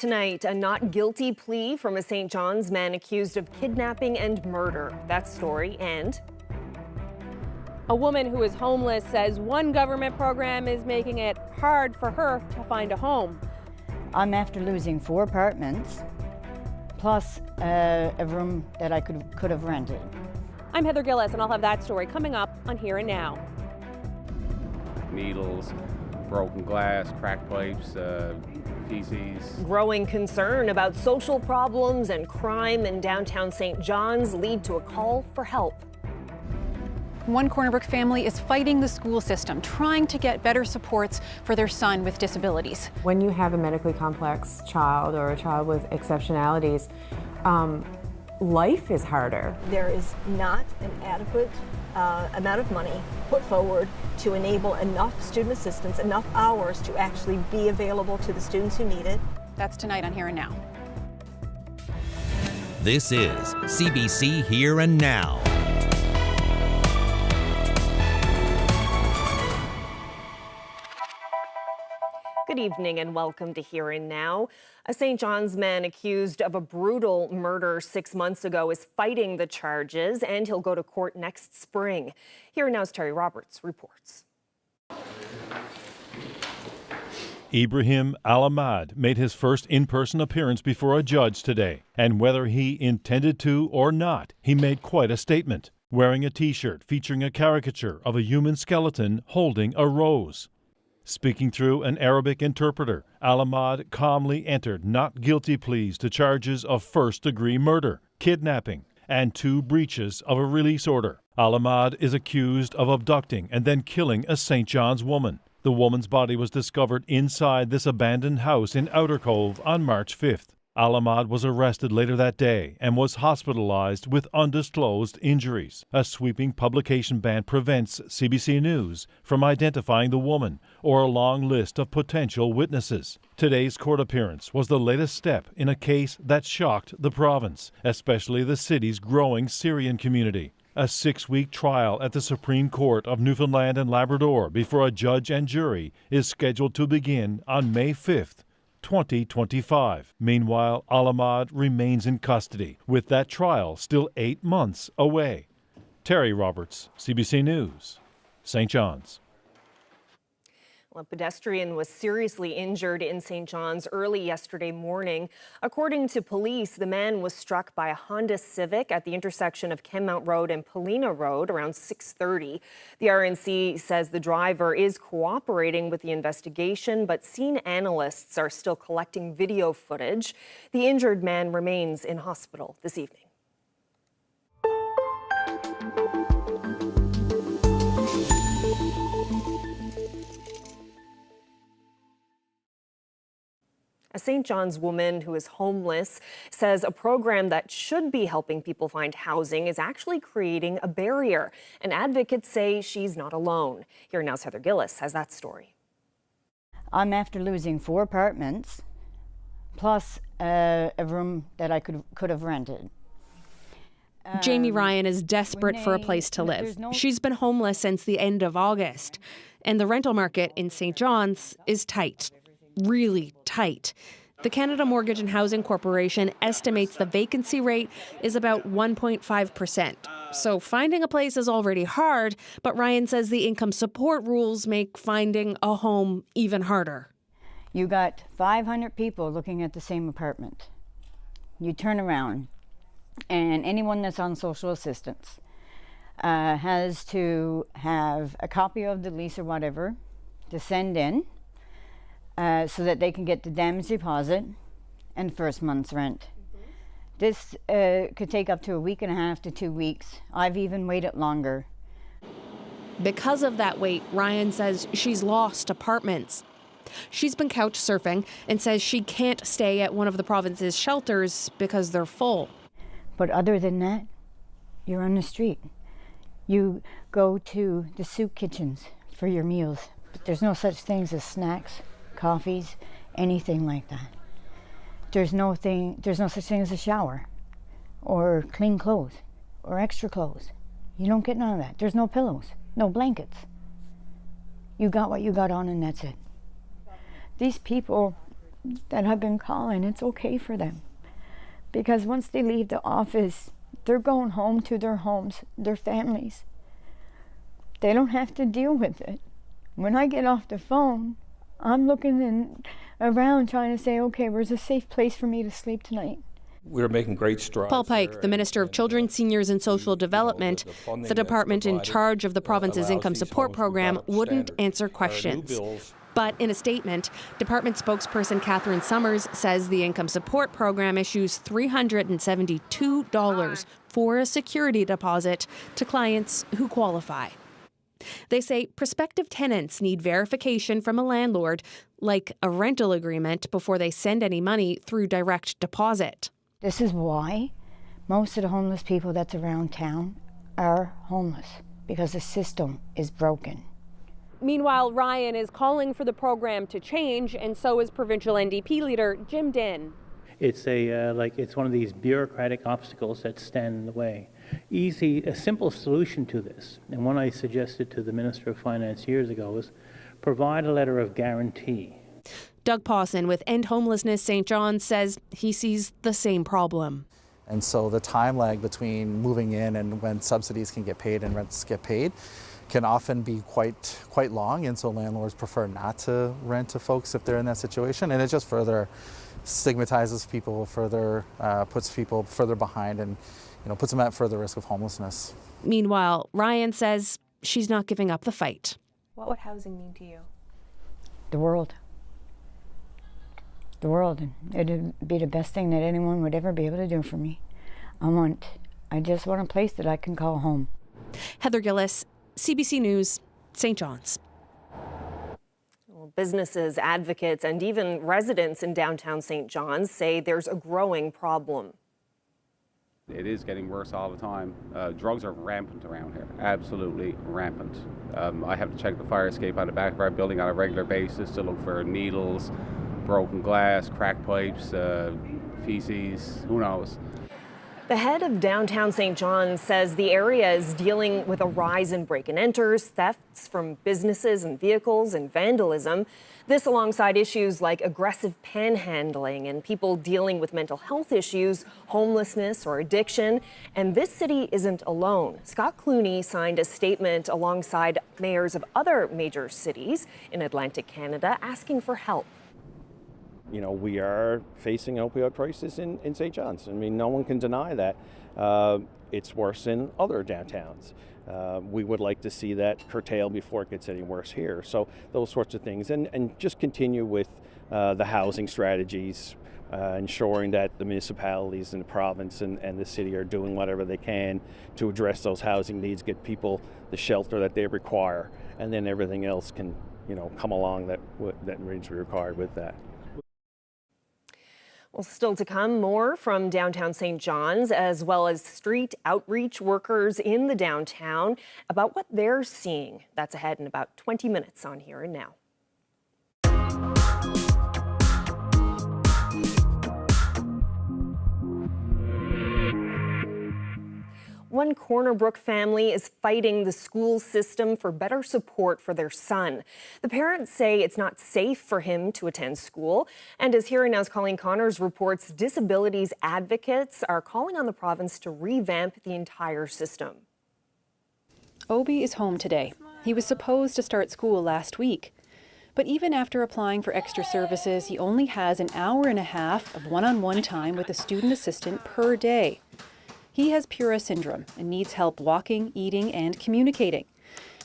Tonight, a not guilty plea from a St. John's man accused of kidnapping and murder. That story. And a woman who is homeless says one government program is making it hard for her to find a home. I'm after losing 4 apartments, plus a room that I could have rented. I'm Heather Gillis, and I'll have that story coming up on Here and Now. Needles, broken glass, cracked pipes, feces. Growing concern about social problems and crime in downtown St. John's lead to a call for help. One Corner Brook family is fighting the school system, trying to get better supports for their son with disabilities. When you have a medically complex child or a child with exceptionalities, life is harder. There is not an adequate amount of money put forward to enable enough student assistance, enough hours to actually be available to the students who need it. That's tonight on Here and Now. This is CBC Here and Now. Good evening and welcome to Here and Now. A St. John's man accused of a brutal murder 6 months ago is fighting the charges, and he'll go to court next spring. Here and Now's Terry Roberts reports. Ibrahim Al-Ahmad made his first in-person appearance before a judge today, and whether he intended to or not, he made quite a statement, wearing a T-shirt featuring a caricature of a human skeleton holding a rose. Speaking through an Arabic interpreter, Al-Ahmad calmly entered not guilty pleas to charges of first-degree murder, kidnapping, and 2 breaches of a release order. Al-Ahmad is accused of abducting and then killing a St. John's woman. The woman's body was discovered inside this abandoned house in Outer Cove on March 5th. Al-Ahmad was arrested later that day and was hospitalized with undisclosed injuries. A sweeping publication ban prevents CBC News from identifying the woman or a long list of potential witnesses. Today's court appearance was the latest step in a case that shocked the province, especially the city's growing Syrian community. A 6-week trial at the Supreme Court of Newfoundland and Labrador before a judge and jury is scheduled to begin on May 5th. 2025. Meanwhile, Al-Ahmad remains in custody, with that trial still 8 months away. Terry Roberts, CBC News, St. John's. A pedestrian was seriously injured in St. John's early yesterday morning. According to police, the man was struck by a Honda Civic at the intersection of Kenmount Road and Paulina Road around 6:30. The RNC says the driver is cooperating with the investigation, but scene analysts are still collecting video footage. The injured man remains in hospital this evening. A St. John's woman who is homeless says a program that should be helping people find housing is actually creating a barrier. And advocates say she's not alone. Here Now's Heather Gillis has that story. I'm after losing 4 apartments, plus a room that I could have rented. Jamie Ryan is desperate for a place to live. She's been homeless since the end of August, and the rental market in St. John's is tight. Really tight. The Canada Mortgage and Housing Corporation estimates the vacancy rate is about 1.5%. So finding a place is already hard, but Ryan says the income support rules make finding a home even harder. You got 500 people looking at the same apartment. You turn around, and anyone that's on social assistance has to have a copy of the lease or whatever to send in, so that they can get the damage deposit and first month's rent. This could take up to a week and a half to 2 weeks. I've even waited longer. Because of that wait, Ryan says she's lost apartments. She's been couch surfing and says she can't stay at one of the province's shelters because they're full. But other than that, you're on the street. You go to the soup kitchens for your meals, but there's no such things as snacks, coffees, anything like that. There's no such thing as a shower or clean clothes or extra clothes. You don't get none of that. There's no pillows, no blankets. You got what you got on and that's it. These people that have been calling, it's okay for them. Because once they leave the office, they're going home to their homes, their families. They don't have to deal with it. When I get off the phone, I'm looking around trying to say, okay, where's a safe place for me to sleep tonight? We're making great strides. Paul Pike, the Minister of Children, Seniors and Social Development, the department in charge of the province's income support program wouldn't answer questions. But in a statement, department spokesperson Catherine Summers says the income support program issues $372 for a security deposit to clients who qualify. They say prospective tenants need verification from a landlord, like a rental agreement, before they send any money through direct deposit. This is why most of the homeless people that's around town are homeless, because the system is broken. Meanwhile, Ryan is calling for the program to change, and so is provincial NDP leader Jim Dinn. It's it's one of these bureaucratic obstacles that stand in the way. A simple solution to this, and one I suggested to the Minister of Finance years ago, is provide a letter of guarantee. Doug Pawson with End Homelessness St. John's says he sees the same problem. And so the time lag between moving in and when subsidies can get paid and rents get paid can often be quite long, and so landlords prefer not to rent to folks if they're in that situation, and it just further stigmatizes people, further puts people further behind, and puts them at further risk of homelessness. Meanwhile, Ryan says she's not giving up the fight. What would housing mean to you? The world. The world. It'd be the best thing that anyone would ever be able to do for me. I just want a place that I can call home. Heather Gillis, CBC News, St. John's. Well, businesses, advocates, and even residents in downtown St. John's say there's a growing problem. It is getting worse all the time. Drugs are rampant around here, absolutely rampant. I have to check the fire escape on the back of our building on a regular basis to look for needles, broken glass, cracked pipes, feces, who knows. The head of downtown St. John's says the area is dealing with a rise in break-and-enters, thefts from businesses and vehicles, and vandalism. This alongside issues like aggressive panhandling and people dealing with mental health issues, homelessness or addiction. And this city isn't alone. Scott Clooney signed a statement alongside mayors of other major cities in Atlantic Canada asking for help. We are facing an opioid crisis in St. John's. I mean, no one can deny that. It's worse in other downtowns. We would like to see that curtailed before it gets any worse here. So those sorts of things. And just continue with the housing strategies, ensuring that the municipalities and the province and the city are doing whatever they can to address those housing needs, get people the shelter that they require, and then everything else can, come along that needs to be required with that. Well, still to come, more from downtown St. John's, as well as street outreach workers in the downtown about what they're seeing. That's ahead in about 20 minutes on Here and Now. One Corner Brook family is fighting the school system for better support for their son. The parents say it's not safe for him to attend school. And as Here and Now's Colleen Connors reports, disabilities advocates are calling on the province to revamp the entire system. Obi is home today. He was supposed to start school last week. But even after applying for extra services, he only has an hour and a half of one-on-one time with a student assistant per day. He has Pura syndrome and needs help walking, eating, and communicating.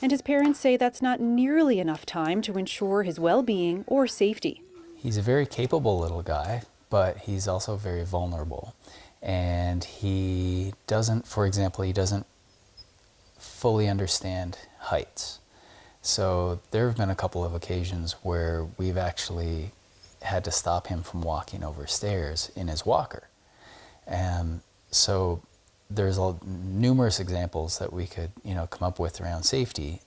And his parents say that's not nearly enough time to ensure his well-being or safety. He's a very capable little guy, but he's also very vulnerable. And he doesn't, for example, fully understand heights. So there have been a couple of occasions where we've actually had to stop him from walking over stairs in his walker. So there's numerous examples that we could, come up with around safety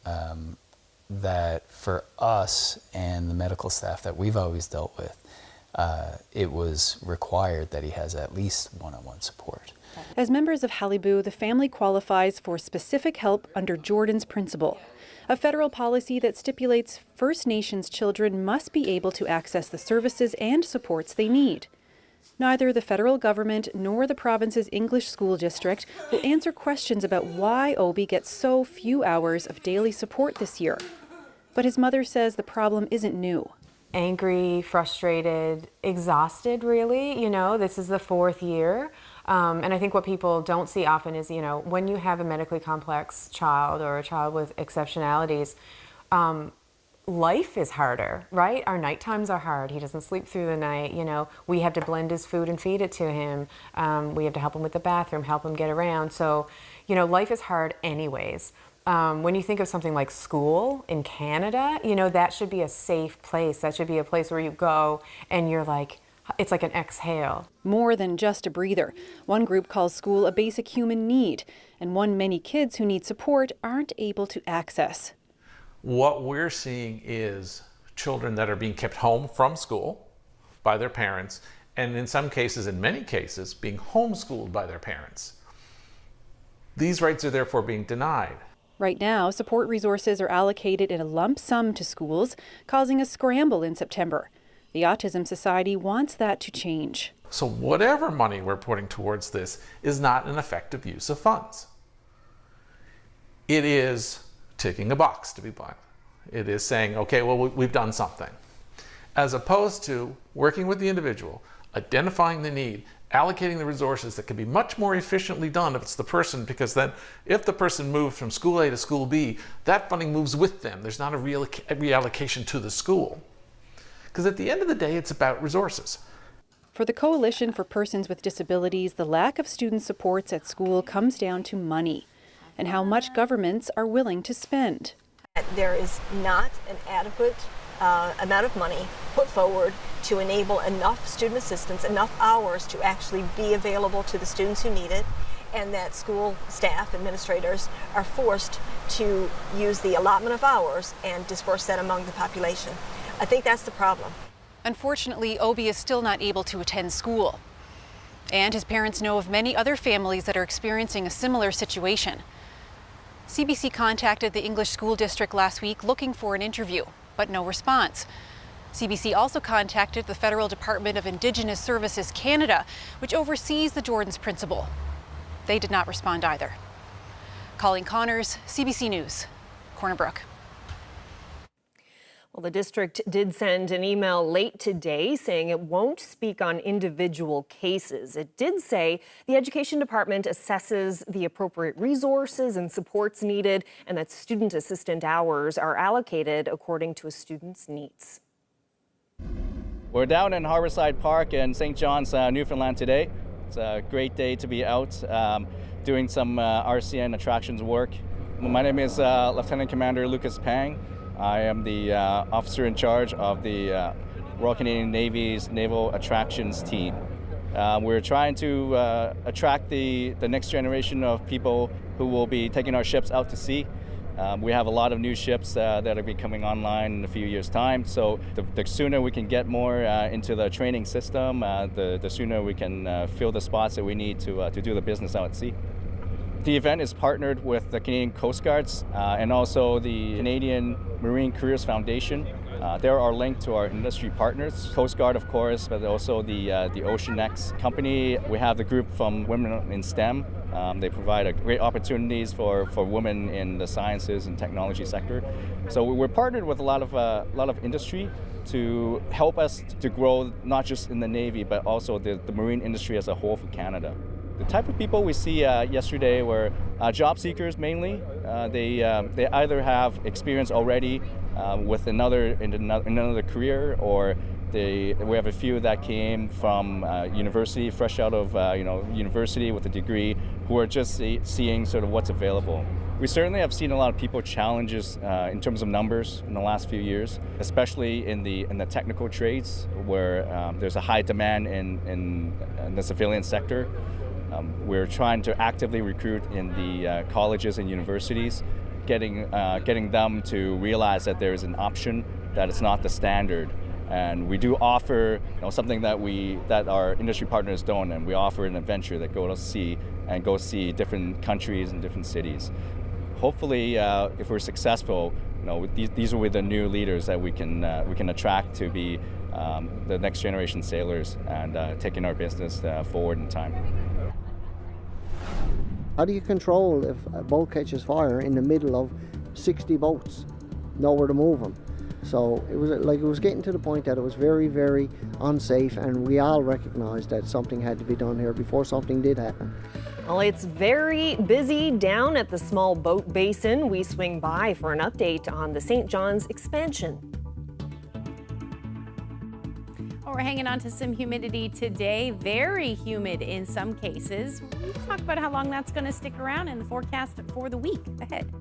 that for us and the medical staff that we've always dealt with, it was required that he has at least one-on-one support. As members of Halibu, the family qualifies for specific help under Jordan's Principle, a federal policy that stipulates First Nations children must be able to access the services and supports they need. Neither the federal government nor the province's English school district will answer questions about why Obi gets so few hours of daily support this year. But his mother says the problem isn't new. Angry, frustrated, exhausted, really. You know, this is the 4th year. And I think what people don't see often is, you know, when you have a medically complex child or a child with exceptionalities, life is harder, right? Our night times are hard. He doesn't sleep through the night. You know, we have to blend his food and feed it to him. We have to help him with the bathroom, help him get around. So, you know, life is hard anyways. When you think of something like school in Canada, you know, that should be a safe place. That should be a place where you go and you're like, it's like an exhale. More than just a breather. One group calls school a basic human need, and one many kids who need support aren't able to access. What we're seeing is children that are being kept home from school by their parents, and in some cases, in many cases, being homeschooled by their parents. These rights are therefore being denied. Right now, support resources are allocated in a lump sum to schools, causing a scramble in September. The Autism Society wants that to change. So whatever money we're putting towards this is not an effective use of funds. It is ticking a box, to be blunt. It is saying, okay, well, we've done something. As opposed to working with the individual, identifying the need, allocating the resources that can be much more efficiently done if it's the person, because then if the person moves from school A to school B, that funding moves with them. There's not a reallocation to the school. Because at the end of the day, it's about resources. For the Coalition for Persons with Disabilities, the lack of student supports at school comes down to money and how much governments are willing to spend. There is not an adequate amount of money put forward to enable enough student assistance, enough hours to actually be available to the students who need it, and that school staff, administrators, are forced to use the allotment of hours and disperse that among the population. I think that's the problem. Unfortunately, Obi is still not able to attend school. And his parents know of many other families that are experiencing a similar situation. CBC contacted the English School District last week looking for an interview, but no response. CBC also contacted the Federal Department of Indigenous Services Canada, which oversees the Jordan's Principle. They did not respond either. Colleen Connors, CBC News, Corner Brook. Well, the district did send an email late today saying it won't speak on individual cases. It did say the Education Department assesses the appropriate resources and supports needed and that student assistant hours are allocated according to a student's needs. We're down in Harborside Park in St. John's, Newfoundland today. It's a great day to be out doing some RCN attractions work. My name is Lieutenant Commander Lucas Pang. I am the officer in charge of the Royal Canadian Navy's Naval Attractions team. We're trying to attract the next generation of people who will be taking our ships out to sea. We have a lot of new ships that will be coming online in a few years' time, so the sooner we can get more into the training system, the sooner we can fill the spots that we need to do the business out at sea. The event is partnered with the Canadian Coast Guards and also the Canadian Marine Careers Foundation. They're our link to our industry partners, Coast Guard, of course, but also the OceanX company. We have the group from Women in STEM. They provide great opportunities for women in the sciences and technology sector. So we're partnered with a lot of industry to help us to grow not just in the Navy, but also the marine industry as a whole for Canada. The type of people we see yesterday were job seekers mainly. They either have experience already with another career, or we have a few that came from university, fresh out of university with a degree, who are just seeing sort of what's available. We certainly have seen a lot of people challenges in terms of numbers in the last few years, especially in the technical trades where there's a high demand in the civilian sector. We're trying to actively recruit in the colleges and universities, getting them to realize that there is an option, that it's not the standard. And we do offer something that our industry partners don't, and we offer an adventure that go see different countries and different cities. Hopefully, if we're successful, these will be the new leaders that we can attract to be the next generation sailors and taking our business forward in time. How do you control if a boat catches fire in the middle of 60 boats, nowhere to move them? So it was getting to the point that it was very, very unsafe, and we all recognized that something had to be done here before something did happen. Well, it's very busy down at the small boat basin. We swing by for an update on the St. John's expansion. Well, we're hanging on to some humidity today, very humid in some cases. We'll talk about how long that's going to stick around in the forecast for the week ahead.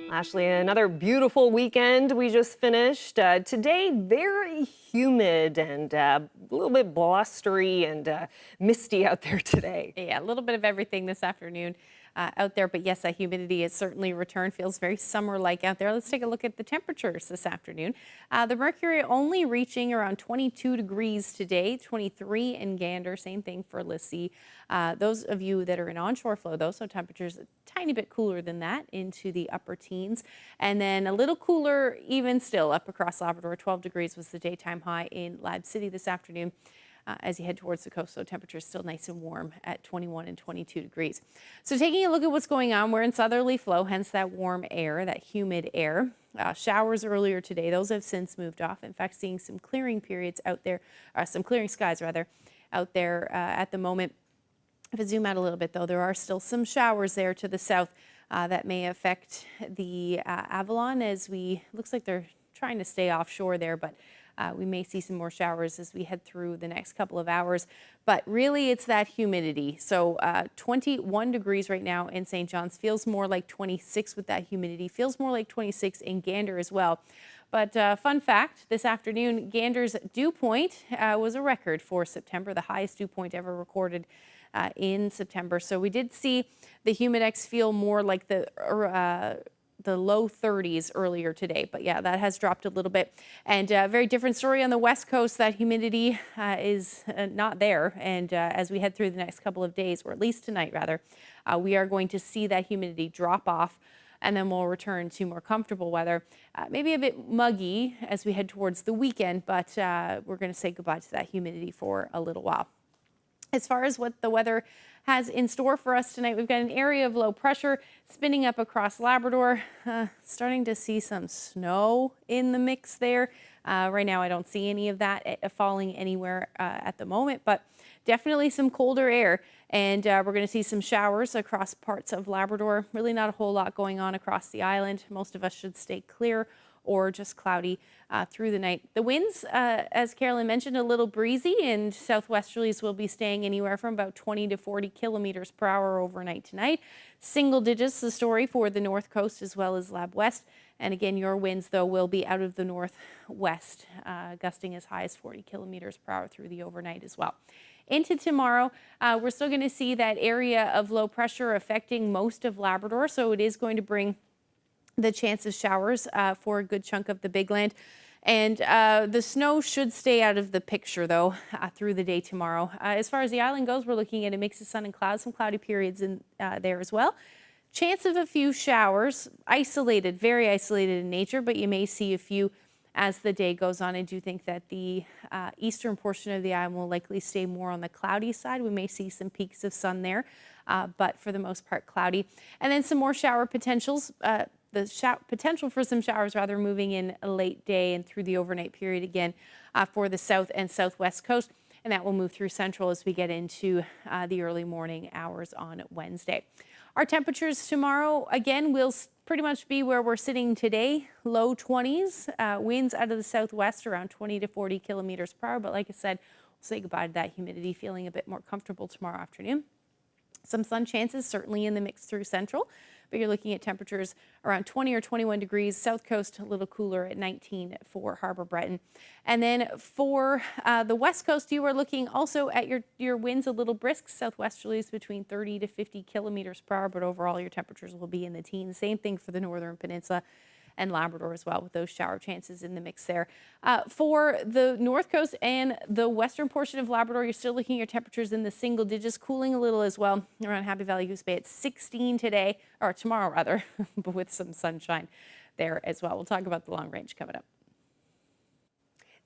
Ashley, another beautiful weekend we just finished. Today, very humid and a little bit blustery and misty out there today. Yeah, a little bit of everything this afternoon. out there. But yes, that humidity has certainly returned. Feels very summer-like out there. Let's take a look at the temperatures this afternoon. The mercury only reaching around 22 degrees today, 23 in Gander. Same thing for Lassie. Those of you that are in onshore flow, though, so temperatures a tiny bit cooler than that, into the upper teens. And then a little cooler even still up across Labrador. 12 degrees was the daytime high in Lab City this afternoon. As you head towards the coast, so temperatures still nice and warm at 21 and 22 degrees. So taking a look at what's going on, we're in southerly flow, hence that warm air, that humid air. Showers earlier today, those have since moved off. In fact, seeing some clearing periods out there, some clearing skies rather, out there at the moment. If I zoom out a little bit though, there are still some showers there to the south that may affect the Avalon looks like they're trying to stay offshore there, but we may see some more showers as we head through the next couple of hours. But really, it's that humidity. So 21 degrees right now in St. John's. Feels more like 26 with that humidity. Feels more like 26 in Gander as well. But fun fact, this afternoon, Gander's dew point was a record for September, the highest dew point ever recorded in September. So we did see the humidex feel more like the low 30s earlier today. But yeah, that has dropped a little bit. And a very different story on the west coast. That humidity is not there. And as we head through the next couple of days, or at least tonight rather, we are going to see that humidity drop off. And then we'll return to more comfortable weather. Maybe a bit muggy as we head towards the weekend, but we're going to say goodbye to that humidity for a little while. As far as what the weather has in store for us tonight, we've got an area of low pressure spinning up across Labrador. Starting to see some snow in the mix there. Right now, I don't see any of that falling anywhere at the moment, but definitely some colder air. And we're going to see some showers across parts of Labrador. Really not a whole lot going on across the island. Most of us should stay clear or just cloudy through the night. The winds, as Carolyn mentioned, a little breezy, and southwesterlies will be staying anywhere from about 20 to 40 kilometers per hour overnight tonight. Single digits, the story for the north coast as well as Lab West. And again, your winds, though, will be out of the northwest, gusting as high as 40 kilometers per hour through the overnight as well. Into tomorrow, we're still going to see that area of low pressure affecting most of Labrador, so it is going to bring the chance of showers for a good chunk of the Big Land. And the snow should stay out of the picture, though, through the day tomorrow. As far as the island goes, we're looking at a mix of sun and clouds, some cloudy periods in there as well. Chance of a few showers, isolated, very isolated in nature, but you may see a few as the day goes on. I do think that the eastern portion of the island will likely stay more on the cloudy side. We may see some peaks of sun there, but for the most part, cloudy. And then some more shower potentials. The potential for some showers rather moving in a late day and through the overnight period again for the south and southwest coast. And that will move through central as we get into the early morning hours on Wednesday. Our temperatures tomorrow, again, will pretty much be where we're sitting today, low 20s, winds out of the southwest around 20 to 40 kilometers per hour. But like I said, we'll say goodbye to that humidity, feeling a bit more comfortable tomorrow afternoon. Some sun chances certainly in the mix through central, but you're looking at temperatures around 20 or 21 degrees. South coast a little cooler at 19 for Harbour Breton. And then for the west coast, you are looking also at your winds a little brisk. Southwesterlies between 30 to 50 kilometers per hour, but overall your temperatures will be in the teens. Same thing for the northern peninsula and Labrador as well, with those shower chances in the mix there. For the north coast and the western portion of Labrador, you're still looking at your temperatures in the single digits, cooling a little as well around Happy Valley Goose Bay at 16 today, or tomorrow rather, but with some sunshine there as well. We'll talk about the long range coming up.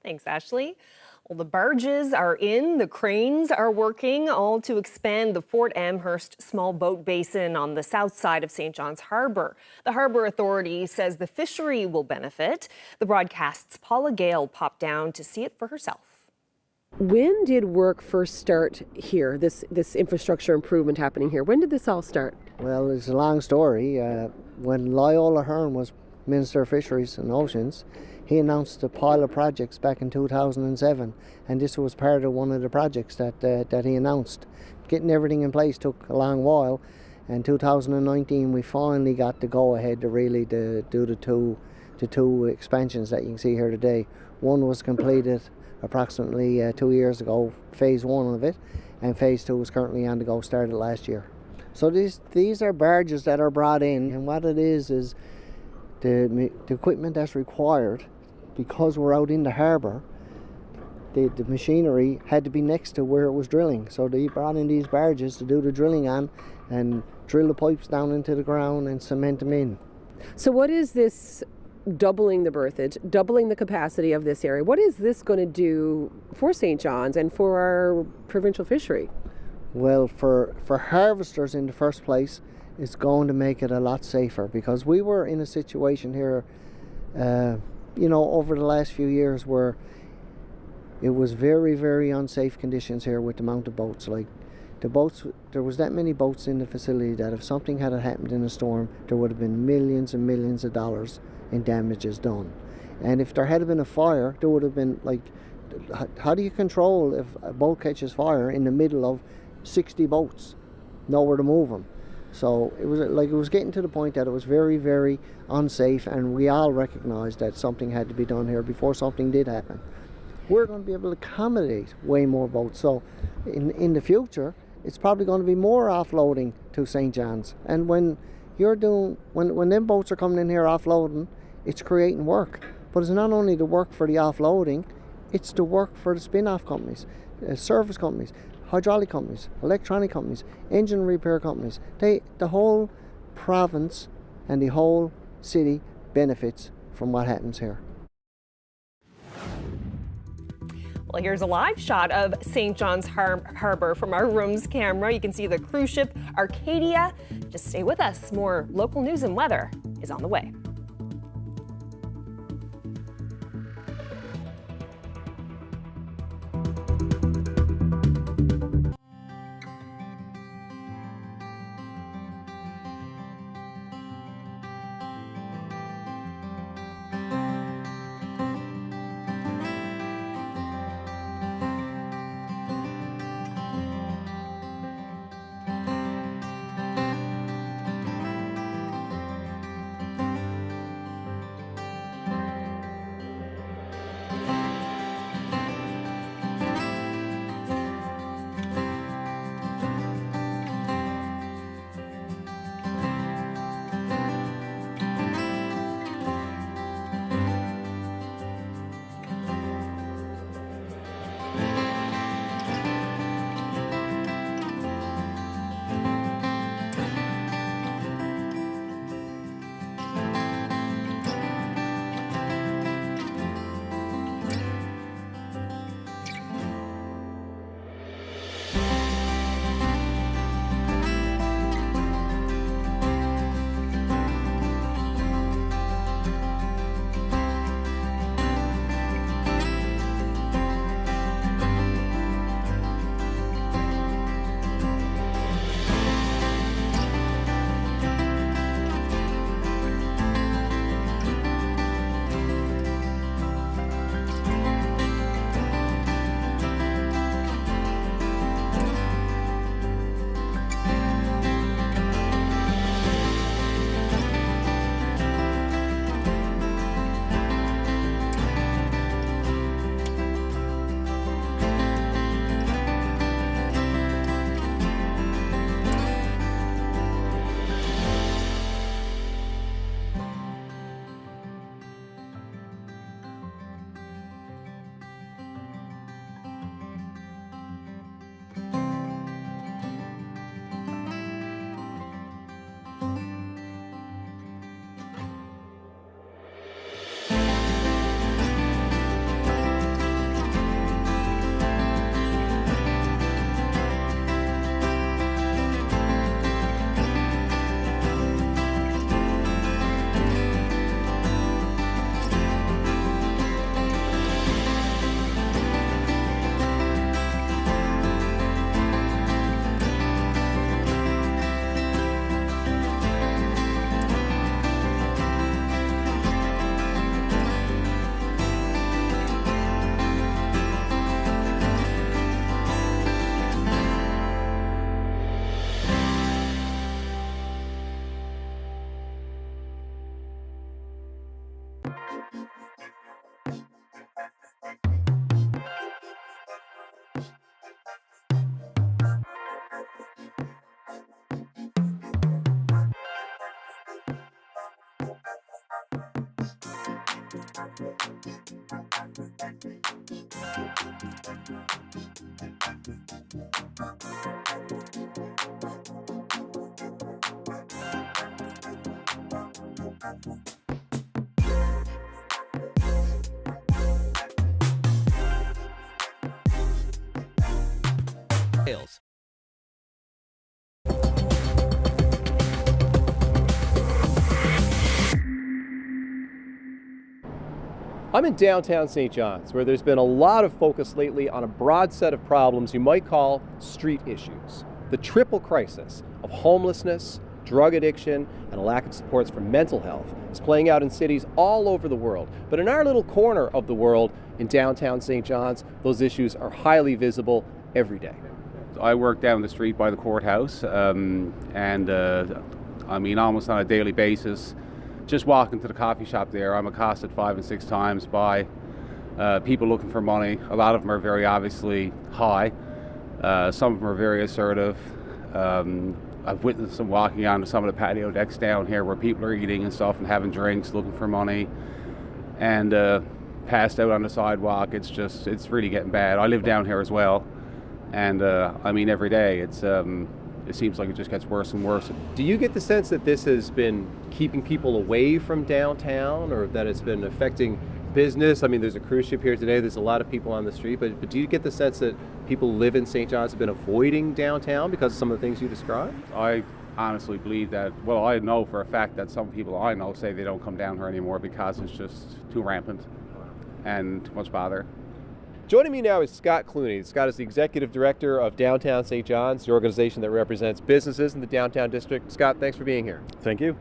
Thanks, Ashley. Well, the barges are in, the cranes are working, all to expand the Fort Amherst small boat basin on the south side of St. John's Harbour. The Harbour Authority says the fishery will benefit. The broadcast's Paula Gale popped down to see it for herself. When did work first start here, this infrastructure improvement happening here? When did this all start? Well, it's a long story. When Lyle O'Hearn was Minister of Fisheries and Oceans, he announced a pile of projects back in 2007, and this was part of one of the projects that he announced. Getting everything in place took a long while, and 2019 we finally got the go-ahead to really do the two expansions that you can see here today. One was completed approximately 2 years ago, phase one of it, and phase two is currently on the go, started last year. So these are barges that are brought in, and what it is the equipment that's required, because we're out in the harbour, the machinery had to be next to where it was drilling. So they brought in these barges to do the drilling on and drill the pipes down into the ground and cement them in. So what is this doubling the berthage, doubling the capacity of this area? What is this going to do for St. John's and for our provincial fishery? Well, for harvesters in the first place, it's going to make it a lot safer, because we were in a situation here, over the last few years where it was very, very unsafe conditions here with the amount of boats. Like the boats, there was that many boats in the facility that if something had happened in a storm, there would have been millions and millions of dollars in damages done. And if there had been a fire, there would have been, like, how do you control if a boat catches fire in the middle of 60 boats, nowhere to move them? So it was getting to the point that it was very, very unsafe, and we all recognized that something had to be done here before something did happen. We're going to be able to accommodate way more boats. So in the future, it's probably going to be more offloading to St. John's. And when them boats are coming in here offloading, it's creating work. But it's not only the work for the offloading, it's the work for the spin-off companies, service companies, hydraulic companies, electronic companies, engine repair companies. The whole province and the whole city benefits from what happens here. Well, here's a live shot of St. John's Harbor from our room's camera. You can see the cruise ship Arcadia. Just stay with us. More local news and weather is on the way. I'm in downtown St. John's, where there's been a lot of focus lately on a broad set of problems you might call street issues. The triple crisis of homelessness, drug addiction, and a lack of supports for mental health is playing out in cities all over the world. But in our little corner of the world, in downtown St. John's, those issues are highly visible every day. I work down the street by the courthouse, almost on a daily basis. Just walking to the coffee shop there, I'm accosted 5 and 6 times by people looking for money. A lot of them are very obviously high. Some of them are very assertive. I've witnessed them walking onto some of the patio decks down here where people are eating and stuff and having drinks, looking for money, and passed out on the sidewalk. It's really getting bad. I live down here as well, and every day it seems like it just gets worse and worse. Do you get the sense that this has been keeping people away from downtown, or that it's been affecting business? I mean, there's a cruise ship here today, there's a lot of people on the street, but do you get the sense that people who live in St. John's have been avoiding downtown because of some of the things you described? I honestly believe that, well, I know for a fact that some people I know say they don't come down here anymore because it's just too rampant and too much bother. Joining me now is Scott Clooney. Scott is the Executive Director of Downtown St. John's, the organization that represents businesses in the downtown district. Scott, thanks for being here. Thank you.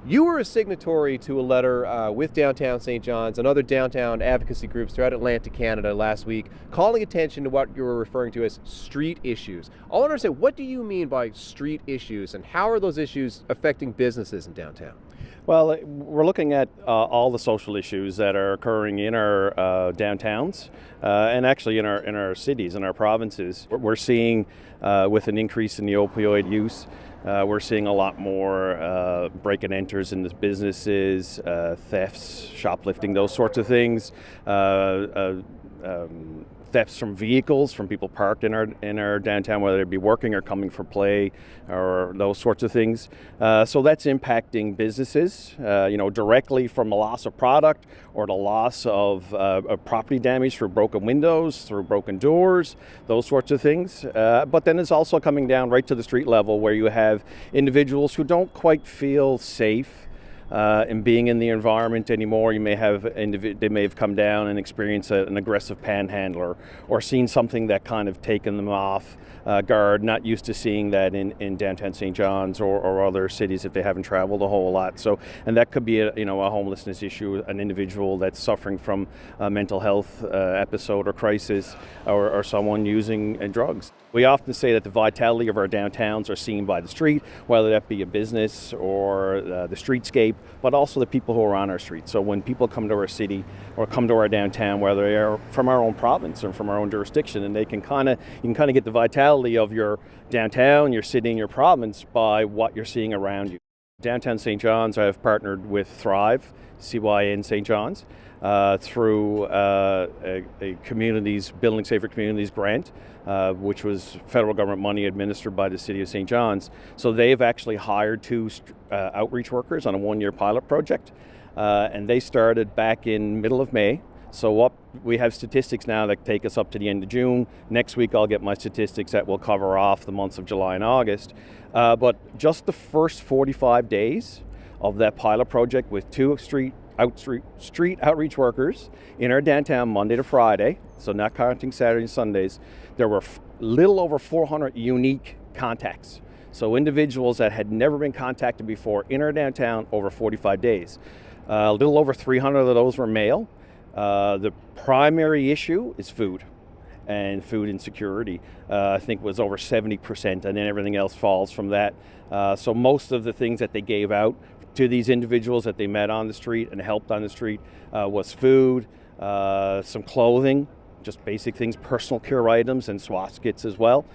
You were a signatory to a letter with Downtown St. John's and other downtown advocacy groups throughout Atlantic Canada last week, calling attention to what you were referring to as street issues. I want to understand, what do you mean by street issues, and how are those issues affecting businesses in downtown? Well, we're looking at all the social issues that are occurring in our downtowns and actually in our cities, in our provinces. We're seeing with an increase in the opioid use, we're seeing a lot more break and enters in the businesses, thefts, shoplifting, those sorts of things. Thefts from vehicles, from people parked in our downtown, whether it be working or coming for play, or those sorts of things. So that's impacting businesses, directly from the loss of product or the loss of property damage through broken windows, through broken doors, those sorts of things. But then it's also coming down right to the street level, where you have individuals who don't quite feel safe in being in the environment anymore. They may have come down and experienced an aggressive panhandler, or seen something that kind of taken them off guard, not used to seeing that in downtown St. John's or other cities if they haven't traveled a whole lot. So, and that could be a homelessness issue, an individual that's suffering from a mental health episode or crisis, or someone using drugs. We often say that the vitality of our downtowns are seen by the street, whether that be a business or the streetscape, but also the people who are on our street. So when people come to our city or come to our downtown, whether they are from our own province or from our own jurisdiction, and you can kind of get the vitality of your downtown, your city, and your province by what you're seeing around you. Downtown St. John's, I have partnered with Thrive, CYN St. John's, through a communities, Building Safer Communities grant, which was federal government money administered by the City of St. John's. So they've actually hired 2 outreach workers on a 1-year pilot project, and they started back in middle of May. So we have statistics now that take us up to the end of June. Next week I'll get my statistics that will cover off the months of July and August. But just the first 45 days of that pilot project with 2 street outreach workers in our downtown Monday to Friday, so not counting Saturday and Sundays, there were little over 400 unique contacts. So individuals that had never been contacted before in our downtown over 45 days. A little over 300 of those were male. The primary issue is food and food insecurity. I think was over 70%, and then everything else falls from that. So most of the things that they gave out to these individuals that they met on the street and helped on the street was food, some clothing, just basic things, personal care items and SWAT kits as well.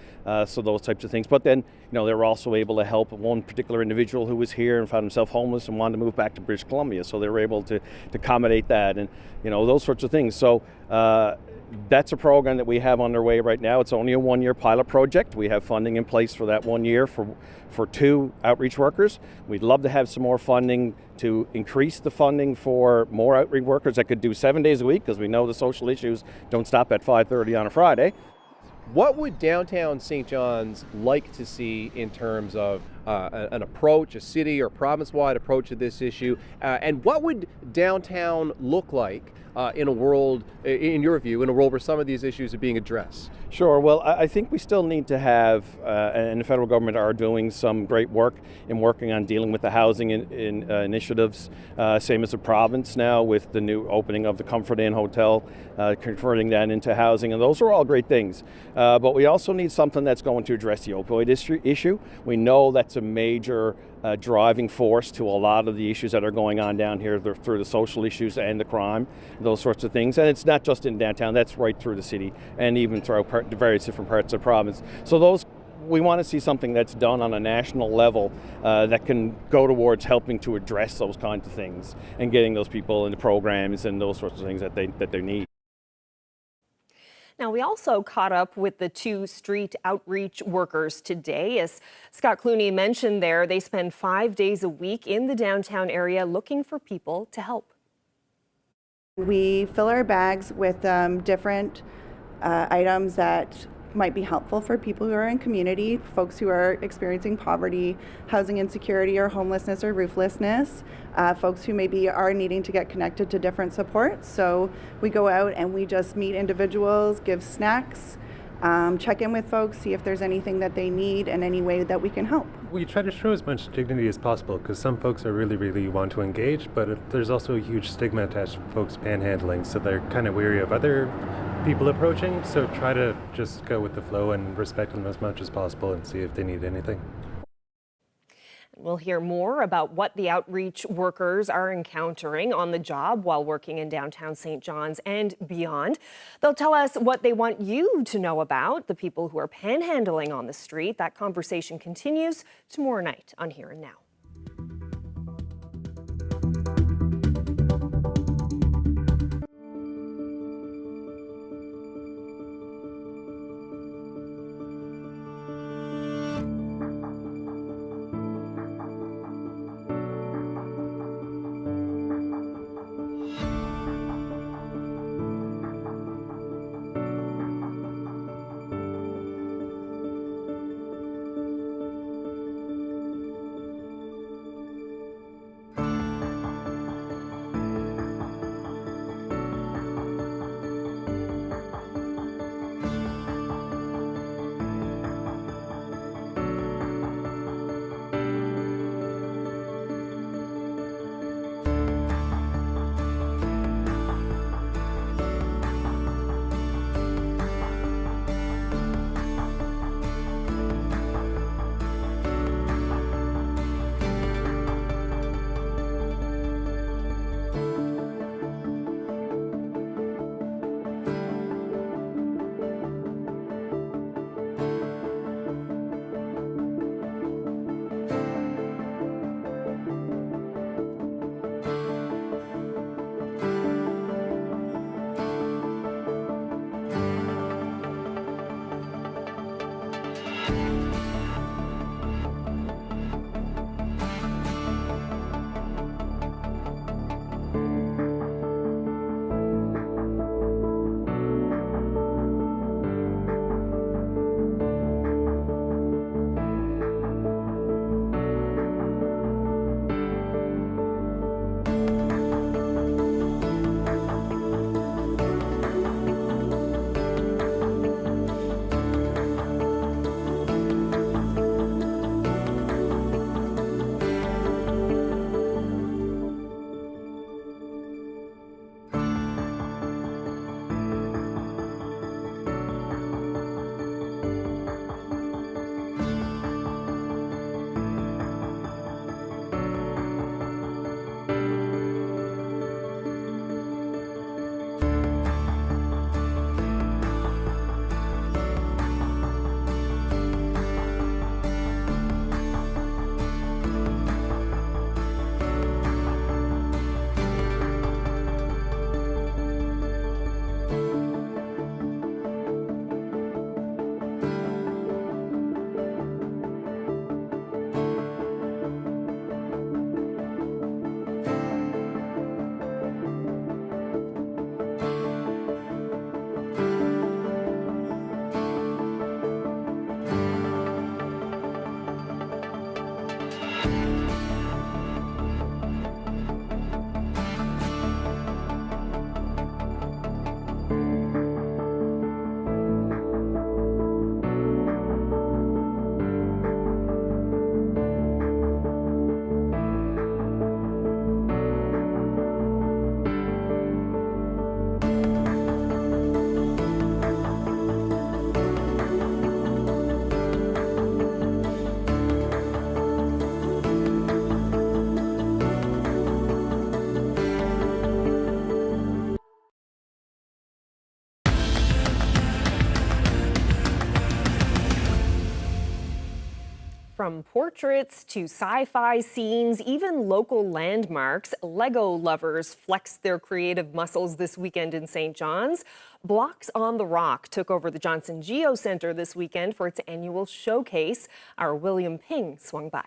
So those types of things. But then, they were also able to help one particular individual who was here and found himself homeless and wanted to move back to British Columbia. So they were able to accommodate that and, those sorts of things. So that's a program that we have underway right now. It's only a 1-year pilot project. We have funding in place for that 1 year for 2 outreach workers. We'd love to have some more funding to increase the funding for more outreach workers that could do 7 days a week, because we know the social issues don't stop at 5:30 on a Friday. What would downtown St. John's like to see in terms of an approach, a city or province-wide approach to this issue? And what would downtown look like in a world, in your view, in a world where some of these issues are being addressed? Sure. Well, I think we still need to have, and the federal government are doing some great work in working on dealing with the housing initiatives, same as the province now with the new opening of the Comfort Inn Hotel, converting that into housing, and those are all great things. But we also need something that's going to address the opioid issue. We know that's a major driving force to a lot of the issues that are going on down here through the social issues and the crime, those sorts of things. And it's not just in downtown, that's right through the city and even throughout the various different parts of the province. So we want to see something that's done on a national level that can go towards helping to address those kinds of things and getting those people into programs and those sorts of things that they need. Now, we also caught up with the 2 street outreach workers today. As Scott Clooney mentioned there, they spend 5 days a week in the downtown area looking for people to help. We fill our bags with different items that might be helpful for people who are in community, folks who are experiencing poverty, housing insecurity, or homelessness or rooflessness, folks who maybe are needing to get connected to different supports. So we go out and we just meet individuals, give snacks, check in with folks, see if there's anything that they need and any way that we can help. We try to show as much dignity as possible because some folks are really want to engage, but there's also a huge stigma attached to folks panhandling, so they're kind of weary of other people approaching, so try to just go with the flow and respect them as much as possible and see if they need anything. We'll hear more about what the outreach workers are encountering on the job while working in downtown St. John's and beyond. They'll tell us what they want you to know about the people who are panhandling on the street. That conversation continues tomorrow night on Here and Now. From portraits to sci-fi scenes, even local landmarks, Lego lovers flexed their creative muscles this weekend in St. John's. Blocks on the Rock took over the Johnson Geo Centre this weekend for its annual showcase. Our William Ping swung by.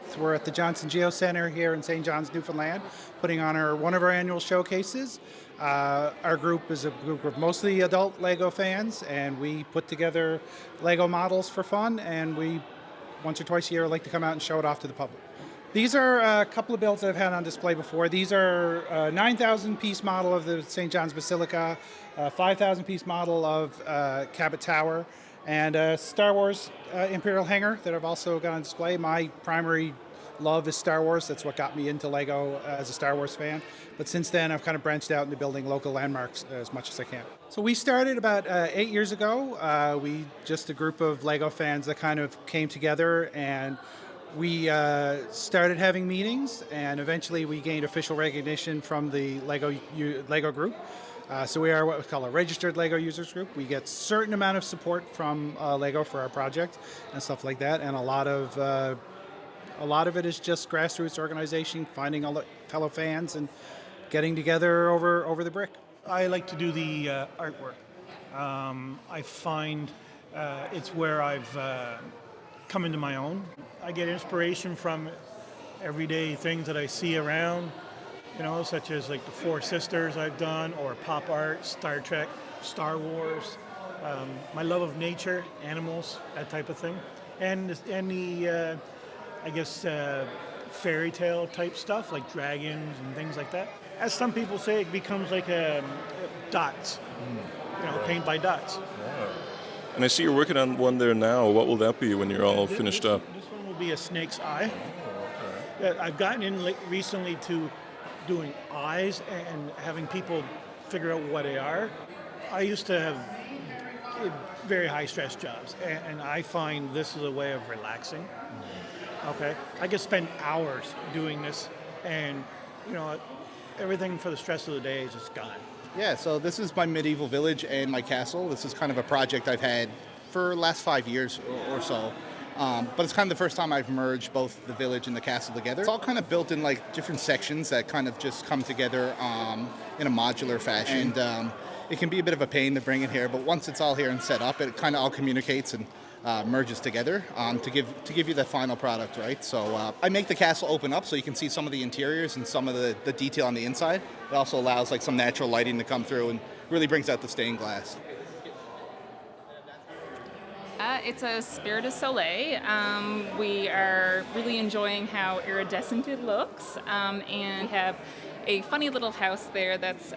So we're at the Johnson Geo Centre here in St. John's, Newfoundland, putting on one of our annual showcases. Our group is a group of mostly adult Lego fans, and we put together Lego models for fun, and we once or twice a year like to come out and show it off to the public. These are a couple of builds that I've had on display before. These are a 9,000 piece model of the St. John's Basilica, a 5,000 piece model of Cabot Tower, and a Star Wars Imperial Hangar that I've also got on display. My primary love is Star Wars. That's what got me into Lego as a Star Wars fan. But since then, I've kind of branched out into building local landmarks as much as I can. So we started about 8 years ago. We just a group of Lego fans that kind of came together, and we started having meetings, and eventually we gained official recognition from the Lego group. So we are what we call a registered Lego users group. We get certain amount of support from Lego for our project and stuff like that, and a lot of it is just grassroots organization, finding all the fellow fans and getting together over the brick. I like to do the artwork. I find it's where I've come into my own. I get inspiration from everyday things that I see around, such as like the Four Sisters I've done, or pop art, Star Trek, Star Wars, my love of nature, animals, that type of thing, and the fairy tale type stuff like dragons and things like that. As some people say, it becomes like dots, paint by dots. And I see you're working on one there now. What will that be when you're all finished up? This one will be a snake's eye. I've gotten in recently to doing eyes and having people figure out what they are. I used to have very high stress jobs, and I find this is a way of relaxing. Okay, I could spend hours doing this, and everything for the stress of the day is just gone. Yeah, so this is my medieval village and my castle. This is kind of a project I've had for the last 5 years or so. But it's kind of the first time I've merged both the village and the castle together. It's all kind of built in like different sections that kind of just come together in a modular fashion. And it can be a bit of a pain to bring it here, but once it's all here and set up, it kind of all communicates and merges together to give you the final product, right? So I make the castle open up so you can see some of the interiors and some of the detail on the inside. It also allows like some natural lighting to come through and really brings out the stained glass. It's a Spirit of Soleil. We are really enjoying how iridescent it looks, and have a funny little house there that's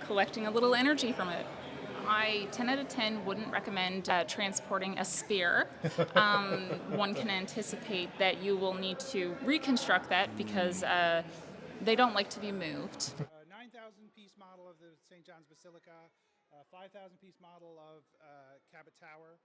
collecting a little energy from it. I 10 out of 10 wouldn't recommend transporting a sphere. One can anticipate that you will need to reconstruct that because they don't like to be moved. 9,000 piece model of the St. John's Basilica, 5,000 piece model of Cabot Tower.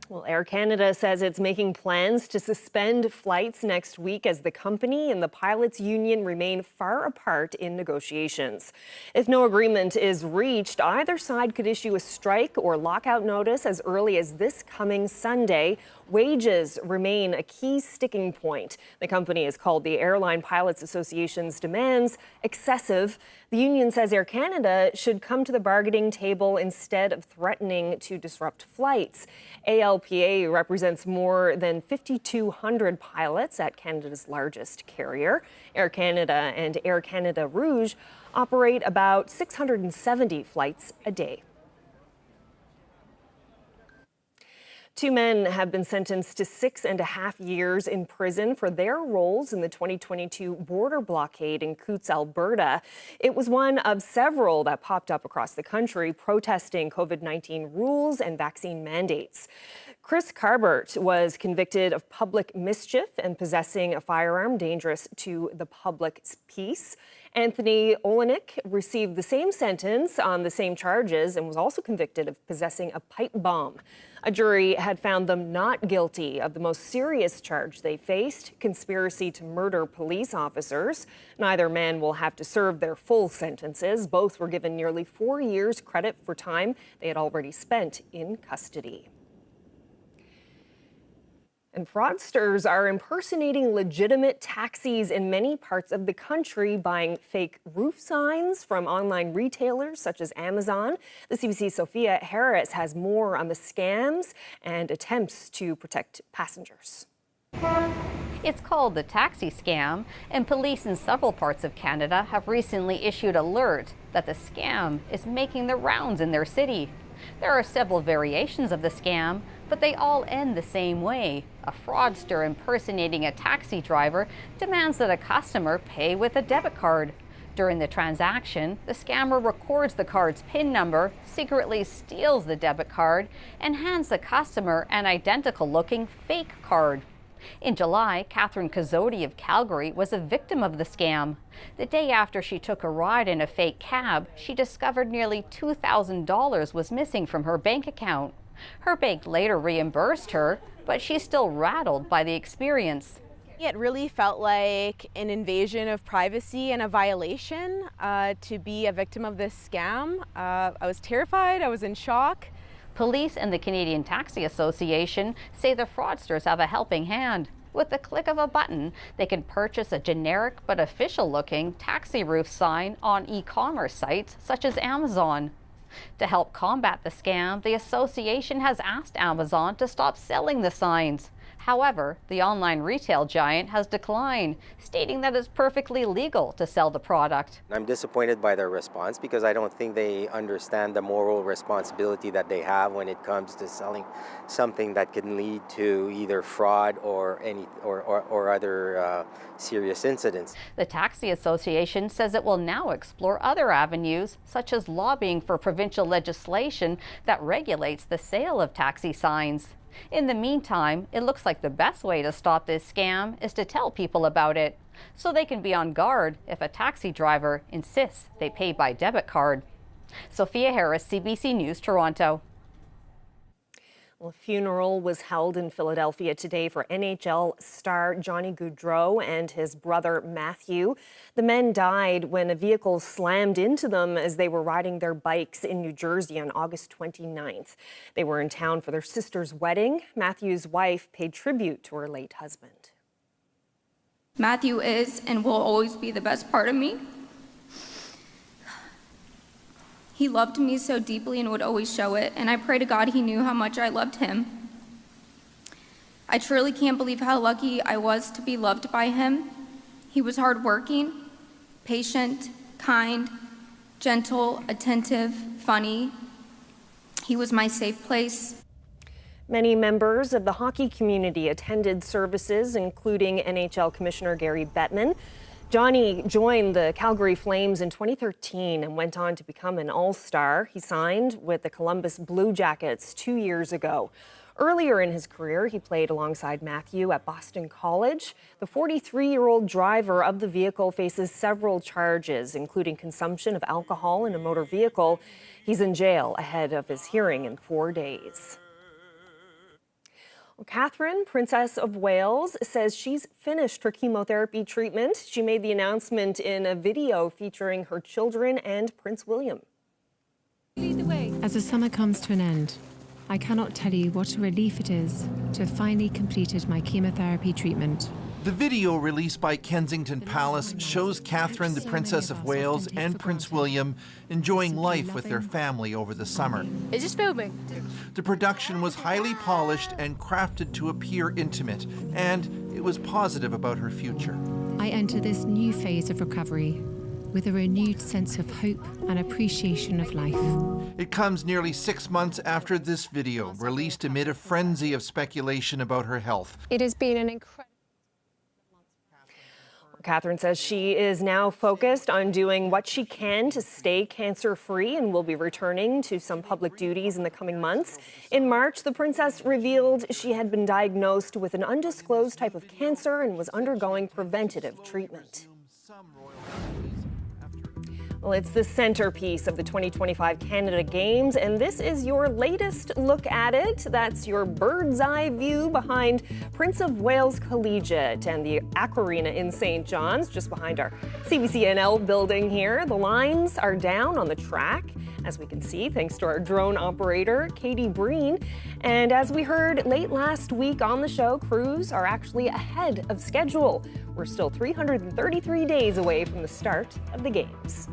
Well, Air Canada says it's making plans to suspend flights next week as the company and the pilots' union remain far apart in negotiations. If no agreement is reached, either side could issue a strike or lockout notice as early as this coming Sunday. Wages remain a key sticking point. The company has called the Airline Pilots Association's demands excessive. The union says Air Canada should come to the bargaining table instead of threatening to disrupt flights. ALPA represents more than 5,200 pilots at Canada's largest carrier. Air Canada and Air Canada Rouge operate about 670 flights a day. 2 men have been sentenced to 6.5 years in prison for their roles in the 2022 border blockade in Coutts, Alberta. It was one of several that popped up across the country protesting COVID-19 rules and vaccine mandates. Chris Carbert was convicted of public mischief and possessing a firearm dangerous to the public's peace. Anthony Olenek received the same sentence on the same charges and was also convicted of possessing a pipe bomb. A jury had found them not guilty of the most serious charge they faced, conspiracy to murder police officers. Neither man will have to serve their full sentences. Both were given nearly 4 years credit for time they had already spent in custody. And fraudsters are impersonating legitimate taxis in many parts of the country, buying fake roof signs from online retailers such as Amazon. The CBC Sophia Harris has more on the scams and attempts to protect passengers. It's called the taxi scam, and police in several parts of Canada have recently issued alert that the scam is making the rounds in their city. There are several variations of the scam, but they all end the same way. A fraudster impersonating a taxi driver demands that a customer pay with a debit card. During the transaction, the scammer records the card's PIN number, secretly steals the debit card, and hands the customer an identical-looking fake card. In July, Catherine Kazodi of Calgary was a victim of the scam. The day after she took a ride in a fake cab, she discovered nearly $2,000 was missing from her bank account. Her bank later reimbursed her, but she's still rattled by the experience. It really felt like an invasion of privacy and a violation to be a victim of this scam. I was terrified, I was in shock. Police and the Canadian Taxi Association say the fraudsters have a helping hand. With the click of a button, they can purchase a generic but official-looking taxi roof sign on e-commerce sites such as Amazon. To help combat the scam, the association has asked Amazon to stop selling the signs. However, the online retail giant has declined, stating that it's perfectly legal to sell the product. I'm disappointed by their response because I don't think they understand the moral responsibility that they have when it comes to selling something that can lead to either fraud or other serious incidents. The Taxi Association says it will now explore other avenues, such as lobbying for provincial legislation that regulates the sale of taxi signs. In the meantime, it looks like the best way to stop this scam is to tell people about it, so they can be on guard if a taxi driver insists they pay by debit card. Sophia Harris, CBC News, Toronto. Well, a funeral was held in Philadelphia today for NHL star Johnny Gaudreau and his brother Matthew. The men died when a vehicle slammed into them as they were riding their bikes in New Jersey on August 29th. They were in town for their sister's wedding. Matthew's wife paid tribute to her late husband. Matthew is and will always be the best part of me. He loved me so deeply and would always show it, and I pray to God he knew how much I loved him. I truly can't believe how lucky I was to be loved by him. He was hardworking, patient, kind, gentle, attentive, funny. He was my safe place. Many members of the hockey community attended services, including NHL Commissioner Gary Bettman. Johnny joined the Calgary Flames in 2013 and went on to become an all-star. He signed with the Columbus Blue Jackets 2 years ago. Earlier in his career, he played alongside Matthew at Boston College. The 43-year-old driver of the vehicle faces several charges, including consumption of alcohol in a motor vehicle. He's in jail ahead of his hearing in 4 days. Well, Catherine, Princess of Wales, says she's finished her chemotherapy treatment. She made the announcement in a video featuring her children and Prince William. As the summer comes to an end, I cannot tell you what a relief it is to have finally completed my chemotherapy treatment. The video released by Kensington Palace shows Catherine, the Princess of Wales, and Prince William enjoying life with their family over the summer. It's just filming. The production was highly polished and crafted to appear intimate, and it was positive about her future. I enter this new phase of recovery with a renewed sense of hope and appreciation of life. It comes nearly 6 months after this video, released amid a frenzy of speculation about her health. It has been an incredible... Catherine says she is now focused on doing what she can to stay cancer-free and will be returning to some public duties in the coming months. In March, the princess revealed she had been diagnosed with an undisclosed type of cancer and was undergoing preventative treatment. Well, it's the centerpiece of the 2025 Canada Games, and this is your latest look at it. That's your bird's eye view behind Prince of Wales Collegiate and the Aquarina in St. John's, just behind our CBC NL building here. The lines are down on the track, as we can see, thanks to our drone operator, Katie Breen. And as we heard late last week on the show, crews are actually ahead of schedule. We're still 333 days away from the start of the Games.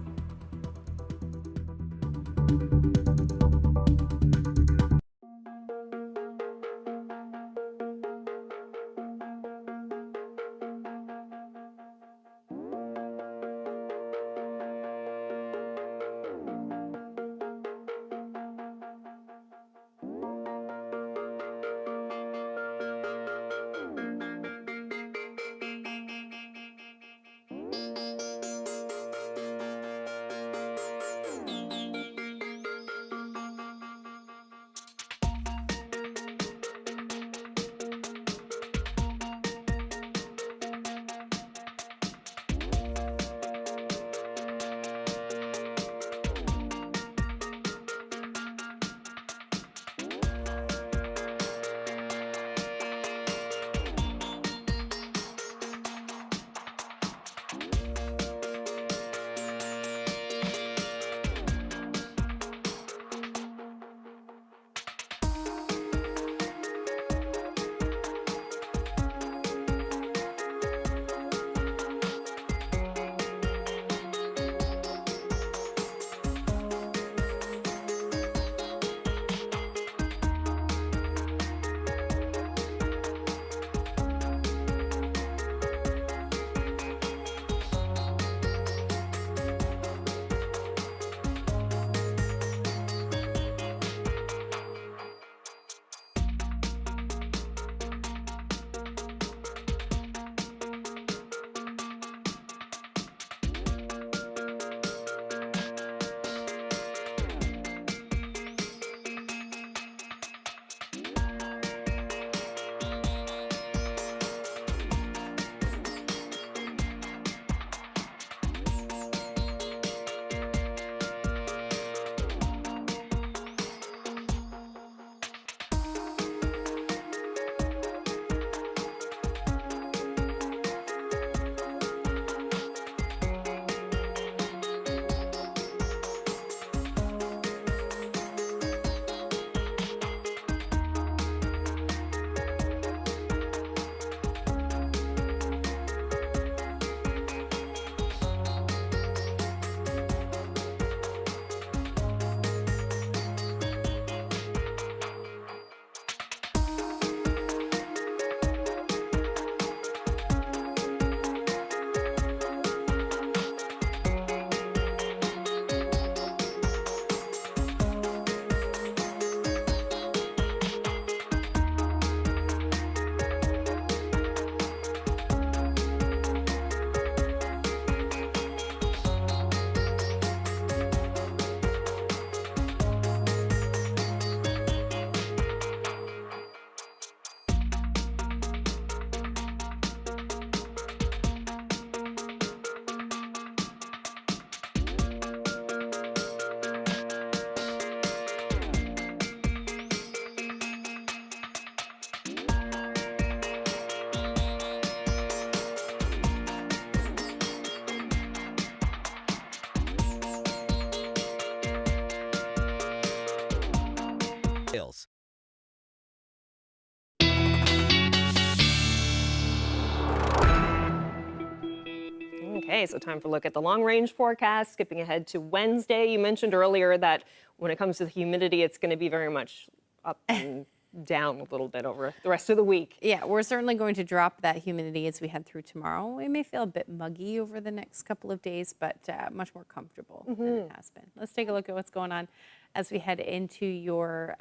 Okay, so time for a look at the long-range forecast. Skipping ahead to Wednesday, you mentioned earlier that when it comes to the humidity, it's going to be very much up and down a little bit over the rest of the week. Yeah, we're certainly going to drop that humidity as we head through tomorrow. We may feel a bit muggy over the next couple of days, but much more comfortable than it has been. Let's take a look at what's going on as we head into your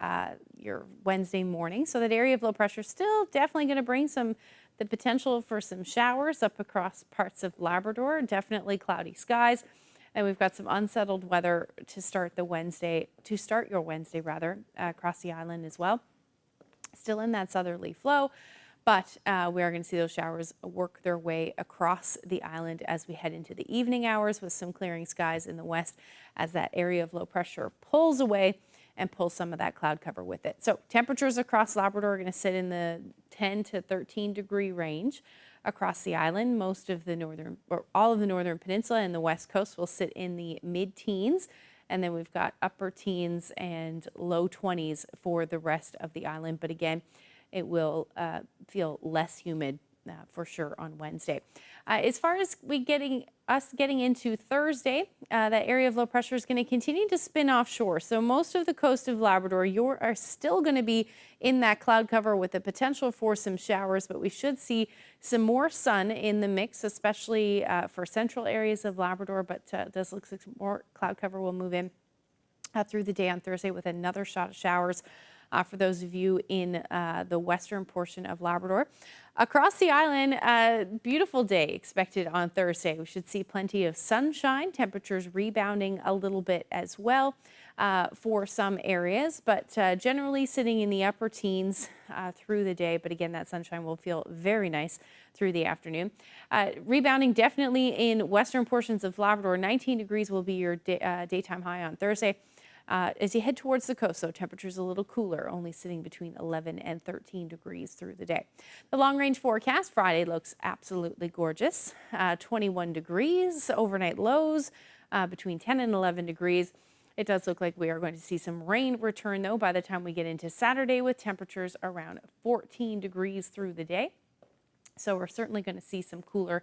Wednesday morning. So that area of low pressure still definitely going to bring some The potential for some showers up across parts of Labrador, definitely cloudy skies. And we've got some unsettled weather to start your Wednesday across the island as well. Still in that southerly flow, but we are going to see those showers work their way across the island as we head into the evening hours, with some clearing skies in the west as that area of low pressure pulls away and pulls some of that cloud cover with it. So temperatures across Labrador are going to sit in the 10 to 13 degree range across the island. Most of the northern, or all of the northern peninsula and the west coast will sit in the mid-teens. And then we've got upper teens and low 20s for the rest of the island. But again, it will feel less humid for sure on Wednesday. As far as getting into Thursday, that area of low pressure is going to continue to spin offshore. So most of the coast of Labrador, you are still going to be in that cloud cover with the potential for some showers, but we should see some more sun in the mix, especially for central areas of Labrador. But it does look like more cloud cover will move in through the day on Thursday with another shot of showers for those of you in the western portion of Labrador. Across the island, beautiful day expected on Thursday. We should see plenty of sunshine, temperatures rebounding a little bit as well for some areas, but generally sitting in the upper teens through the day. But again, that sunshine will feel very nice through the afternoon. Rebounding definitely in western portions of Labrador. 19 degrees will be your daytime high on Thursday. As you head towards the coast, though, temperatures a little cooler, only sitting between 11 and 13 degrees through the day. The long-range forecast Friday looks absolutely gorgeous. 21 degrees, overnight lows between 10 and 11 degrees. It does look like we are going to see some rain return, though, by the time we get into Saturday, with temperatures around 14 degrees through the day. So we're certainly going to see some cooler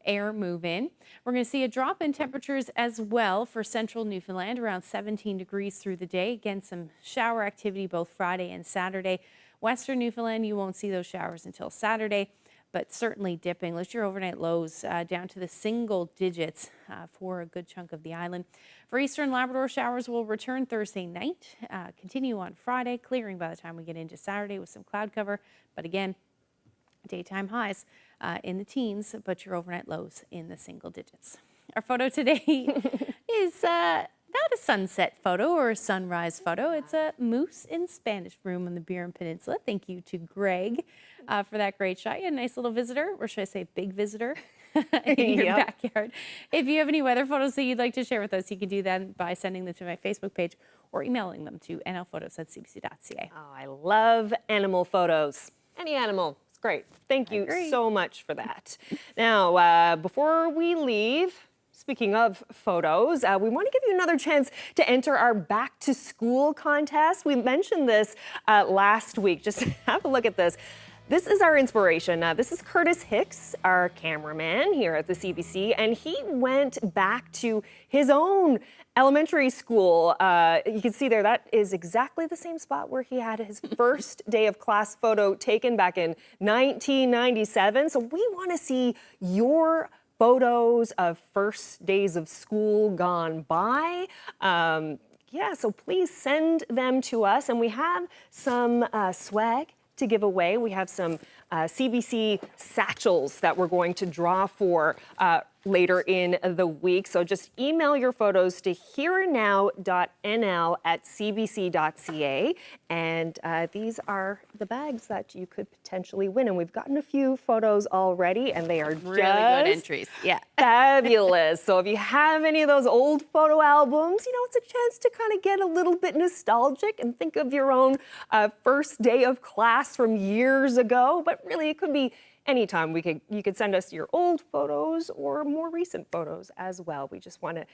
air move in. We're going to see a drop in temperatures as well for central Newfoundland, around 17 degrees through the day. Again, some shower activity both Friday and Saturday. Western Newfoundland, you won't see those showers until Saturday, but certainly dipping. Lift your overnight lows down to the single digits for a good chunk of the island. For eastern Labrador, showers will return Thursday night, continue on Friday, clearing by the time we get into Saturday with some cloud cover. But again, daytime highs in the teens, but your overnight lows in the single digits. Our photo today is not a sunset photo or a sunrise photo. It's a moose in Spanish room on the Burin Peninsula. Thank you to Greg for that great shot. You had a nice little visitor, or should I say big visitor, in your backyard. If you have any weather photos that you'd like to share with us, you can do that by sending them to my Facebook page or emailing them to nlphotos@cbc.ca. Oh, I love animal photos. Any animal. Great. Thank you so much for that. Now, before we leave, speaking of photos, we want to give you another chance to enter our back to school contest. We mentioned this last week. Just have a look at this. This is our inspiration. This is Curtis Hicks, our cameraman here at the CBC, and he went back to his own elementary school. You can see there, that is exactly the same spot where he had his first day of class photo taken back in 1997. So we want to see your photos of first days of school gone by. So please send them to us. And we have some swag to give away. We have some CBC satchels that we're going to draw for later in the week. So just email your photos to herenow.nl@cbc.ca. And these are the bags that you could potentially win. And we've gotten a few photos already, and they are really good entries. Yeah. Fabulous. So if you have any of those old photo albums, it's a chance to kind of get a little bit nostalgic and think of your own first day of class from years ago. But really, it could be anytime. You could send us your old photos or more recent photos as well. We just want to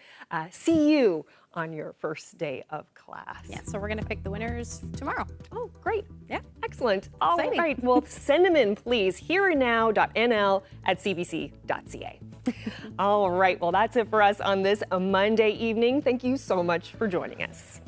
see you on your first day of class. Yeah, so we're going to pick the winners tomorrow. Oh, great. Yeah. Excellent. All Exciting. right. Well, send them in, please. herenow.nl@cbc.ca. All right. Well, that's it for us on this Monday evening. Thank you so much for joining us.